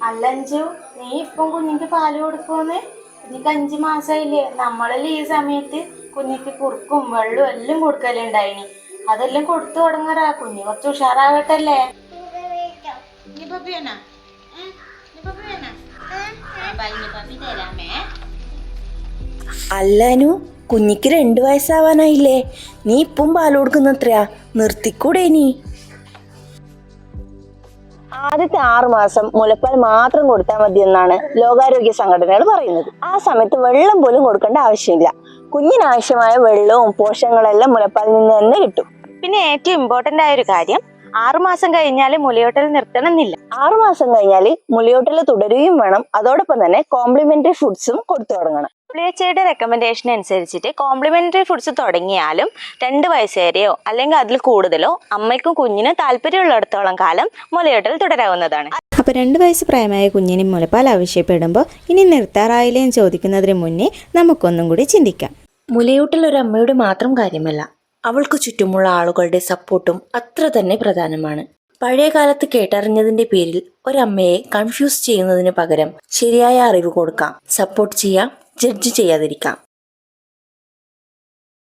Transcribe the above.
അല്ലഞ്ചു, നീ ഇപ്പം കുഞ്ഞിക്ക് പാല് കൊടുക്കുമെന്ന്? കുഞ്ഞിക്ക് 5 മാസമായില്ലേ? നമ്മളെല്ലാം ഈ സമയത്ത് കുഞ്ഞിക്ക് കുറുക്കും വെള്ളവും എല്ലാം കൊടുക്കലുണ്ടായിനി. അതെല്ലാം കൊടുത്തു തുടങ്ങറാ. കുഞ്ഞ് കുറച്ച് ഉഷാറാകട്ടല്ലേ? അല്ലാനു, കുഞ്ഞിക്ക് 2 വയസ്സാവാനായില്ലേ? നീ ഇപ്പം പാല് കൊടുക്കുന്നത്രയാ? നിർത്തിക്കൂടെ നീ? ആദ്യത്തെ 6 മാസം മുലപ്പാൽ മാത്രം കൊടുത്താൽ മതി എന്നാണ് ലോകാരോഗ്യ സംഘടനകൾ പറയുന്നത്. ആ സമയത്ത് വെള്ളം പോലും കൊടുക്കേണ്ട ആവശ്യമില്ല. കുഞ്ഞിനാവശ്യമായ വെള്ളവും പോഷകങ്ങളെല്ലാം മുലപ്പാലിൽ നിന്ന് തന്നെ കിട്ടും. പിന്നെ ഏറ്റവും ഇമ്പോർട്ടന്റ് ആയ ഒരു കാര്യം, 6 മാസം കഴിഞ്ഞാൽ മുലയൂട്ടൽ നിർത്തണമെന്നില്ല. 6 മാസം കഴിഞ്ഞാൽ മുലയൂട്ടൽ തുടരുകയും വേണം. അതോടൊപ്പം തന്നെ കോംപ്ലിമെന്ററി ഫുഡ്സും കൊടുത്തു തുടങ്ങണം. WHO റെക്കമെൻഡേഷൻ അനുസരിച്ചിട്ട് കോംപ്ലിമെന്ററി ഫുഡ്സ് തുടങ്ങിയാലും 2 വയസ്സ് വരെയോ അല്ലെങ്കിൽ അതിൽ കൂടുതലോ അമ്മയ്ക്കും കുഞ്ഞിനും താല്പര്യമുള്ളിടത്തോളം കാലം മുലയൂട്ടൽ തുടരാവുന്നതാണ്. അപ്പോൾ 2 വയസ്സ് പ്രായമായ കുഞ്ഞിന് മുലപ്പാൽ ആവശ്യപ്പെടുമ്പോൾ ഇനി നിർത്താറായില്ലേ എന്ന് ചോദിക്കുന്നതിന് മുന്നേ നമുക്കൊന്നും കൂടി ചിന്തിക്കാം. മുലയൂട്ടൽ ഒരു അമ്മയുടെ മാത്രം കാര്യമല്ല, അവൾക്ക് ചുറ്റുമുള്ള ആളുകളുടെ സപ്പോർട്ടും അത്ര തന്നെ പ്രധാനമാണ്. പഴയ കാലത്ത് കേട്ടറിഞ്ഞതിന്റെ പേരിൽ ഒരമ്മയെ കൺഫ്യൂസ് ചെയ്യുന്നതിന് പകരം ശരിയായ അറിവ് കൊടുക്കാം, സപ്പോർട്ട് ചെയ്യാം, ജഡ്ജ് ചെയ്യാതിരിക്കാം.